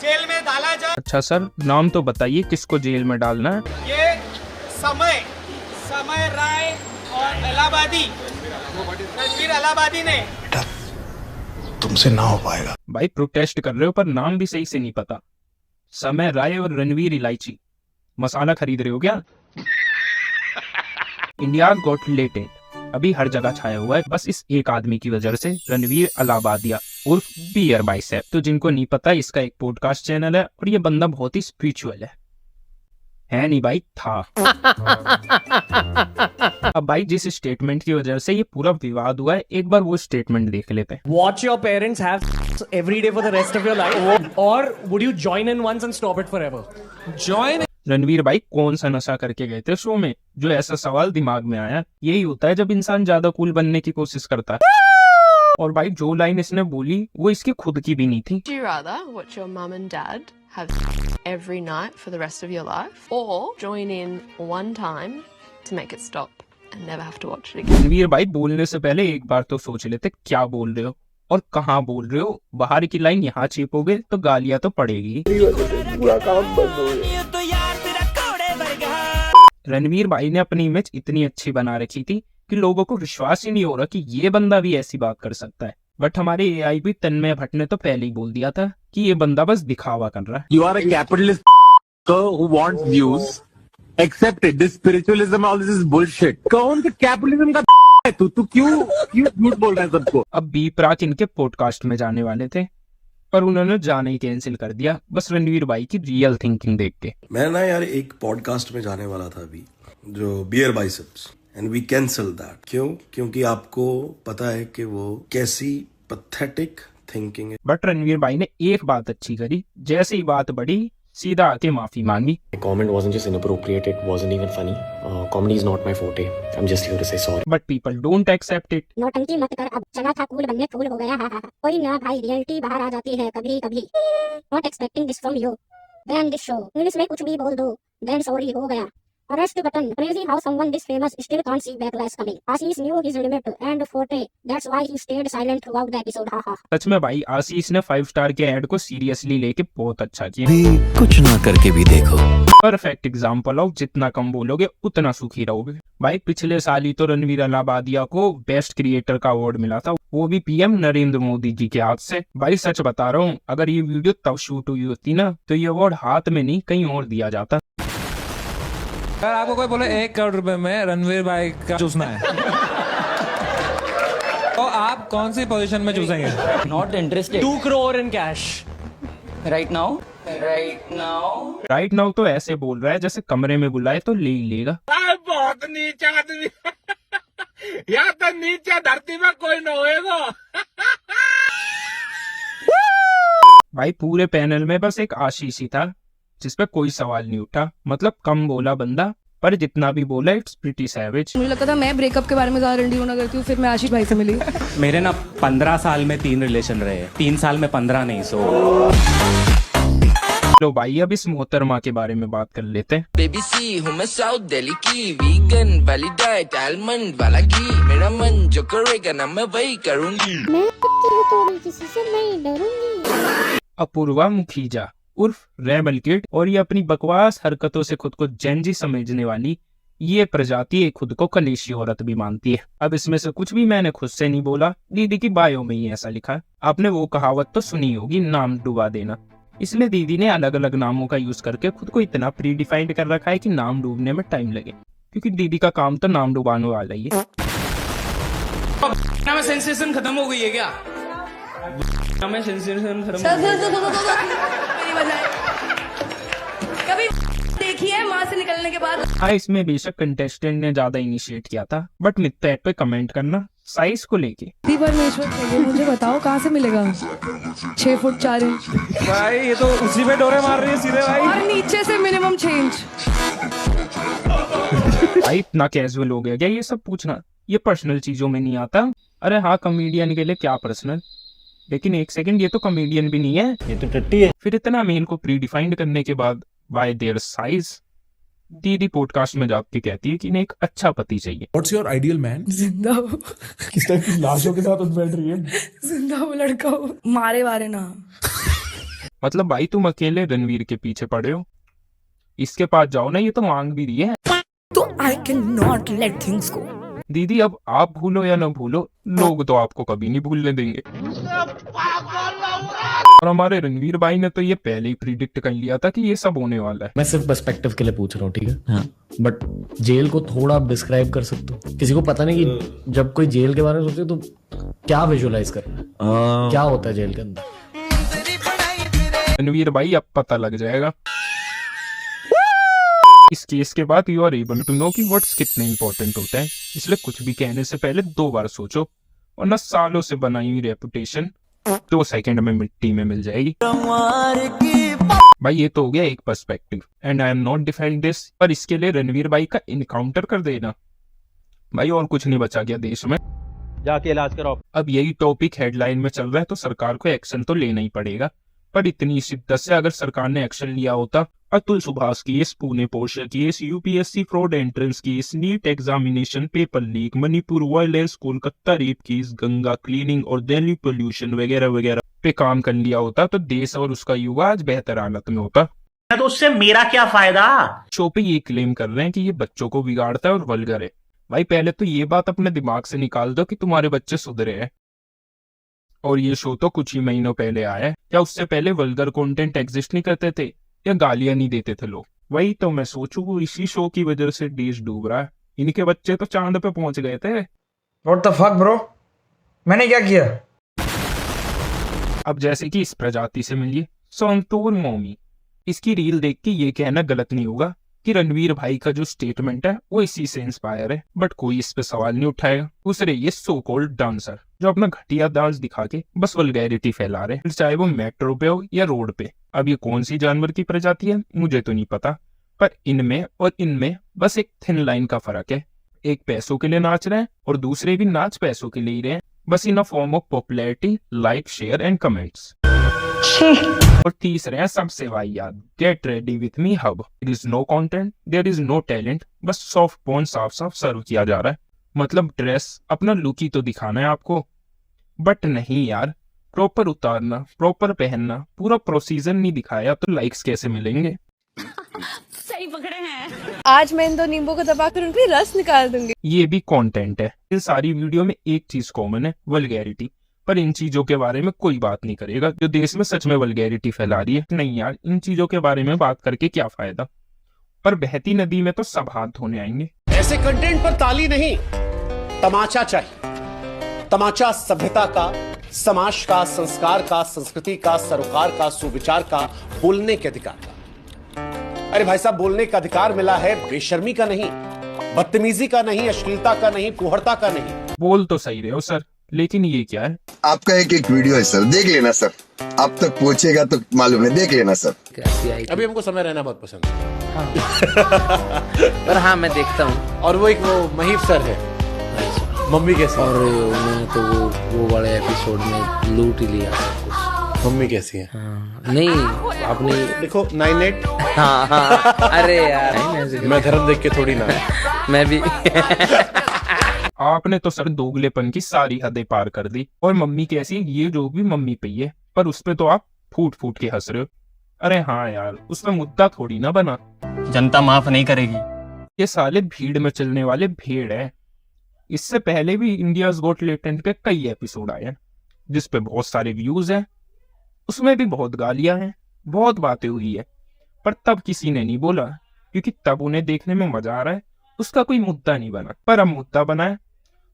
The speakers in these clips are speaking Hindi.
जेल में डाला जाए। अच्छा सर, नाम तो बताइए किसको जेल में डालना है? ये समय राय और इलाहाबादी, रणवीर इलाहाबादी ने। तुमसे ना हो पाएगा भाई प्रोटेस्ट कर रहे हो पर नाम भी सही से नहीं पता। समय राय और रणवीर इलायची, मसाला खरीद रहे हो क्या? इंडिया गॉट लेटेड अभी हर जगह छाया हुआ है बस इस एक आदमी की वजह से, रणवीर इलाहाबादिया उर्फ बियर बाइसेप। तो जिनको नहीं पता, इसका एक पॉडकास्ट चैनल है और ये बंदा बहुत ही स्पिरिचुअल है नहीं भाई, था। अब भाई जिस स्टेटमेंट की वजह से ये पूरा विवाद हुआ है, एक बार वो स्टेटमेंट देख लेते हैं। Watch your parents have every day for the rest of your life, or would you join in once and stop it forever? Join। Ranveer भाई कौन सा नशा करके गए थे शो में जो ऐसा सवाल दिमाग में आया? यही होता है जब इंसान ज्यादा कूल बनने की कोशिश करता है। और भाई जो लाइन इसने बोली वो इसकी खुद की भी नहीं थी। Do you rather watch your mum and dad have every night for the rest of your life, or join in one time to make it stop and never have to watch it again? Ranveer भाई बोलने से पहले एक बार तो सोच लेते क्या बोल रहे हो और कहाँ बोल रहे हो। बाहर की लाइन यहाँ छिपोगे तो गालियां तो पड़ेगी। रणवीर भाई ने अपनी इमेज इतनी अच्छी बना रखी थी कि लोगों को विश्वास ही नहीं हो रहा कि ये बंदा भी ऐसी बात कर सकता है। बट हमारे एआई भी तन्मय भट्ट ने तो पहले ही बोल दिया था कि ये बंदा बस दिखावा कर रहा है। You are a capitalist who wants views. Accept it. This spiritualism, all this is bullshit. कौन सा कैपिटलिज्म का है तू क्यों झूठ बोल रहा है सबको? अब बी प्राक इनके पॉडकास्ट में जाने वाले थे पर उन्होंने जाना ही कैंसिल कर दिया, बस रणवीर भाई की रियल थिंकिंग देख के। मैं ना यार एक पॉडकास्ट में जाने वाला था अभी, जो beer biceps, and we cancel that. क्योंकि आपको पता है कि वो कैसी पैथेटिक थिंकिंग है। बट रणवीर भाई ने एक बात अच्छी करी, जैसे ही बात बढ़ी सीधा आके माफी मांगी। My comment wasn't just inappropriate, it wasn't even funny. Comedy is not my forte. I'm just here to say sorry. But people don't accept it. नौटंकी मत कर, अब चला था कूल बनने फूल हो गया। हा हा हा। कोई ना भाई, रियलिटी बाहर आ जाती है कभी कभी। Not expecting this from you. Ban this show. English में कुछ भी बोल दो, then sorry हो गया। Arrest button. Crazy how someone this famous still can't see backlash coming. Ashish knew his limit and forte. That's why he stayed silent throughout the episode. हा हा। सच में भाई आशीष ने 5 स्टार के ऐड को सीरियसली लेके बहुत अच्छा किया। कुछ ना करके भी देखो। परफेक्ट एग्जाम्पल ऑफ जितना कम बोलोगे उतना सुखी रहोगे। भाई पिछले साल ही तो रणवीर इलाहाबादिया को बेस्ट क्रिएटर का अवार्ड मिला था, वो भी पीएम नरेंद्र मोदी जी के हाथ से। भाई सच बता रहा हूँ, अगर ये वीडियो तब शूट हुई होती ना तो ये अवार्ड हाथ में नहीं कहीं और दिया जाता। अगर आपको कोई बोले 1 करोड़ रुपए में रणवीर भाई का चूसना है तो आप कौन सी पोजीशन में चूसेंगे? Not interested. 2 crore in cash. Right now right now तो ऐसे बोल रहा है जैसे कमरे में बुलाए तो ले ही लेगा। बहुत नीचा आदमी। यहाँ तो नीचे धरती में कोई न होएगा। भाई पूरे पैनल में बस एक आशीष ही था जिसपे कोई सवाल नहीं उठा। मतलब कम बोला बंदा, पर जितना भी बोला इट्स प्रीटी सैवेज। मुझे लगता था मैं ब्रेकअप के बारे में ज्यादा रंडी होना करती हूँ, फिर मैं आशीष भाई से मिली। मेरे ना 15 साल में 3 रिलेशन रहे, 3 साल में 15 नहीं। सो लो भाई अब इस मोहतरमा के बारे में बात कर लेते हैं। बेबी सी हूँ मैं साउथ दिल्ली की, वीगन वाली डाइट आलमंड वाला घी, मेरा मन जो करेगा ना मैं वही करूँगी। मैं तो किसी से नहीं डरूंगी। अपूर्वा मुखीजा उर्फ रेबल किड, और ये अपनी बकवास हरकतों से खुद को जेंजी समझने वाली ये प्रजाति खुद को कलेशी औरत भी मानती है। अब इसमें से कुछ भी मैंने खुद से नहीं बोला, दीदी की बायो में ही ऐसा लिखा है। आपने वो कहावत तो सुनी होगी, नाम डुबा देना। इसलिए दीदी ने अलग अलग नामों का यूज करके खुद को इतना प्री डिफाइंड कर रखा है कि नाम डूबने में टाइम लगे, क्योंकि दीदी का काम तो नाम डुबाने वाला ही है। सेंसेशन खत्म हो गई है क्या? सेंसेशन खत्म। कभी देखी है माँ से निकलने के बाद? हाँ, इसमें बेशक कंटेस्टेंट ने ज्यादा इनिशिएट किया था, बट मित्ता पे कमेंट करना साइज को लेके। परमेश्वर मुझे बताओ कहाँ से मिलेगा 6 फुट 4 इंच? भाई ये तो उसी पे डोरे मार रही है सीधे भाई। और नीचे से मिनिमम 6 इंच। भाई इतना कैजुअल हो गया क्या ये सब पूछना? ये पर्सनल चीजों में नहीं आता। अरे हाँ, कॉमेडियन के लिए क्या पर्सनल, लेकिन एक सेकंड, ये तो कॉमेडियन भी नहीं है, ये तो टट्टी है। फिर इतना मेल को प्री डिफाइंड करने के बाद बाय देयर साइज। दीदी पॉडकास्ट में जाके कहती है कि इन्हें एक अच्छा पति चाहिए। What's your ideal man? जिंदा हो। किस टाइप की लाशों के साथ बैठ रही है? जिंदा हो लड़का हो, मारे वारे ना। मतलब भाई तुम अकेले रणवीर के पीछे पड़े हो, इसके पास जाओ ना, ये तो मांग भी रही है। तो I can not let things go. दीदी अब आप भूलो या ना भूलो, लोग तो आपको कभी नहीं भूलने देंगे। और हमारे रणवीर भाई ने तो ये पहले ही प्रिडिक्ट कर लिया था कि ये सब होने वाला है। मैं सिर्फ पर्सपेक्टिव के लिए पूछ रहा हूँ, ठीक है? हाँ। बट जेल को थोड़ा आप डिस्क्राइब कर सकते हो? किसी को पता नहीं कि जब कोई जेल के बारे में सोचे तो क्या विजुअलाइज कर रहा है, क्या होता है जेल के अंदर? रणवीर भाई अब पता लग जाएगा। इस केस के बाद you are able to know कि वर्ड्स कितने इंपॉर्टेंट होते हैं, इसलिए कुछ भी कहने से पहले 2 बार सोचो, वरना सालों से बनाई हुई रेपुटेशन 2 सेकंड में मिट्टी में मिल जाएगी। भाई ये तो हो गया एक perspective, and I am not defend this, पर इसके लिए रणवीर भाई का इनकाउंटर कर देना भाई, और कुछ नहीं बचा गया देश में, जाके इलाज कराओ। अब यही टॉपिक हेडलाइन में चल रहा है तो सरकार को एक्शन तो लेना ही पड़ेगा। पर इतनी शिद्दत से अगर सरकार ने एक्शन लिया होता, Atul Subhash case, Pune Porsche case, UPSC fraud entrance case, NEET examination paper leak, Manipur violence, Kolkata rape case, Ganga cleaning और दिल्ली पोल्यूशन वगैरह वगैरह पे काम कर लिया होता तो देश और उसका युवा आज बेहतर हालत में होता। तो उससे मेरा क्या फायदा? शो पे ये क्लेम कर रहे हैं कि ये बच्चों को बिगाड़ता है और वल्गर है। भाई पहले तो ये बात अपने दिमाग से निकाल दो कि तुम्हारे बच्चे सुधरे हैं। और ये शो तो कुछ ही महीनों पहले आया है, क्या उससे पहले वल्गर कंटेंट एग्जिस्ट नहीं करते थे या गालियां नहीं देते थे लोग? वही तो मैं सोचूं, इसी शो की वजह से देश डूब रहा है। इनके बच्चे तो चांद पे पहुंच गए थे। What the fuck bro? मैंने क्या किया? अब जैसे कि इस प्रजाति से मिलिए संतूर मोमी, इसकी रील देख के ये कहना गलत नहीं होगा कि रणवीर भाई का जो स्टेटमेंट है वो इसी से इंस्पायर है, बट कोई इस पे सवाल नहीं उठाएगा। दूसरे ये सो कॉल्ड डांसर जो अपना घटिया डांस दिखा के बस वल्गैरिटी फैला रहे हैं, चाहे वो मेट्रो पे हो या रोड पे। अब ये कौन सी जानवर की प्रजाति है मुझे तो नहीं पता, पर इनमें और इनमें बस एक थिन लाइन का फर्क है। एक पैसों के लिए नाच रहे हैं और दूसरे भी नाच पैसों के लिए ही रहे हैं, बस in a form of popularity, like, share and comments. और तीसरे हैं सबसे वाहियात, get ready with me hub. There is no content, there is no talent, बस सॉफ्ट पोर्न साफ साफ सर्व किया जा रहा है। मतलब ड्रेस, अपना लुक ही तो दिखाना है आपको, बट नहीं यार, प्रॉपर उतारना, प्रॉपर पहनना, पूरा प्रोसीजर नहीं दिखाया तो लाइक्स कैसे मिलेंगे? सही पकड़े हैं। आज मैं इन 2 नींबू को दबाकर उनकी रस निकाल दूंगी। ये भी कंटेंट है। इन सारी वीडियो में एक चीज कॉमन है, वल्गैरिटी। पर इन चीजों के बारे में कोई बात नहीं करेगा जो देश में सच में वल्गैरिटी फैला रही है। नहीं यार, इन चीजों के बारे में बात करके क्या फायदा? पर बहती नदी में तो सब हाथ धोने आएंगे। ऐसे कंटेंट पर ताली नहीं, तमाचा चाहिए। तमाचा सभ्यता का, समाज का, संस्कार का, संस्कृति का, सरोकार का, सुविचार का, बोलने के अधिकार का। अरे भाई साहब, बोलने का अधिकार मिला है, बेशर्मी का नहीं, बदतमीजी का नहीं, अश्लीलता का नहीं, कुहड़ता का नहीं। बोल तो सही रहे हो सर, लेकिन ये क्या है? आपका एक वीडियो है सर, देख लेना सर, आप तक पहुंचेगा तो मालूम है, देख लेना सर। अभी हमको समय रहना बहुत पसंद है। पर हाँ मैं देखता हूँ। और वो एक वो महीप सर है, मम्मी कैसी? और उन्होंने तो वो वाले एपिसोड में लूट ही लिया सब कुछ। मम्मी कैसी है? हाँ, नहीं आपने देखो 98। हाँ, अरे यार मैं धर्म देख के थोड़ी ना मैं भी आपने तो सर दोगलेपन की सारी हदें पार कर दी। और मम्मी कैसी, ये जो भी मम्मी पे है, पर उस पे तो आप फूट फूट के हंस रहे हो। अरे हाँ यार, उसमें मुद्दा थोड़ी ना बना। जनता माफ नहीं करेगी। ये साले भीड़ में चलने वाले भेड़ है। इससे पहले भी इंडियाज गॉट टैलेंट के कई एपिसोड आए हैं जिसपे बहुत सारे व्यूज हैं, उसमें भी बहुत गालियां हैं, बहुत बातें हुई है, पर तब किसी ने नहीं बोला क्योंकि तब उन्हें देखने में मजा आ रहा है, उसका कोई मुद्दा नहीं बना। पर अब मुद्दा बना है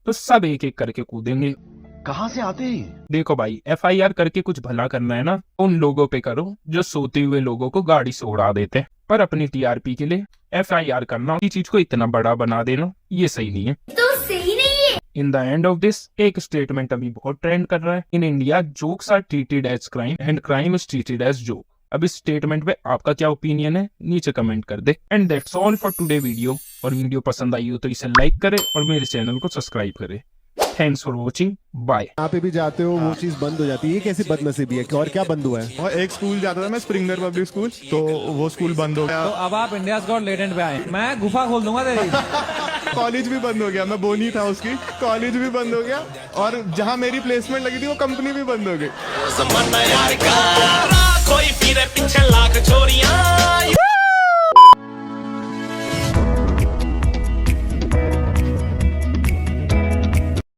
तो सब एक एक करके कूदेंगे। कहां से आते हैं? देखो भाई, FIR करके कुछ भला करना है ना, उन लोगों पे करो जो सोते हुए लोगों को गाड़ी से उड़ा देते हैं। पर अपनी TRP के लिए FIR करना, की चीज को इतना बड़ा बना देना, ये सही नहीं है। तो सही नहीं है। In the end of this, एक स्टेटमेंट अभी बहुत ट्रेंड कर रहा है। In India jokes are treated as crime and crime is treated as joke. अब इस स्टेटमेंट पे आपका क्या ओपिनियन है, नीचे कमेंट कर दे। And that's all for today video. और वीडियो पसंद आई हो तो इसे लाइक करे और मेरे चैनल को सब्सक्राइब करे। Thanks for watching, bye. यहाँ पे भी जाते हो वो चीज बंद हो जाती है, ये कैसी बदनसीबी है? और क्या बंद हुआ है? और एक स्कूल जाता था मैं, स्प्रिंगर पब्लिक स्कूल, तो वो स्कूल बंद हो गया। तो अब आप इंडियाज गॉट टैलेंट पे आए, मैं गुफा खोल दूंगा तेरी। कॉलेज भी बंद हो गया, मैं बोनी था उसकी, कॉलेज भी बंद हो गया, और जहाँ मेरी प्लेसमेंट लगी थी वो कंपनी भी बंद हो गई। तेरे पीछे लाख छोरियां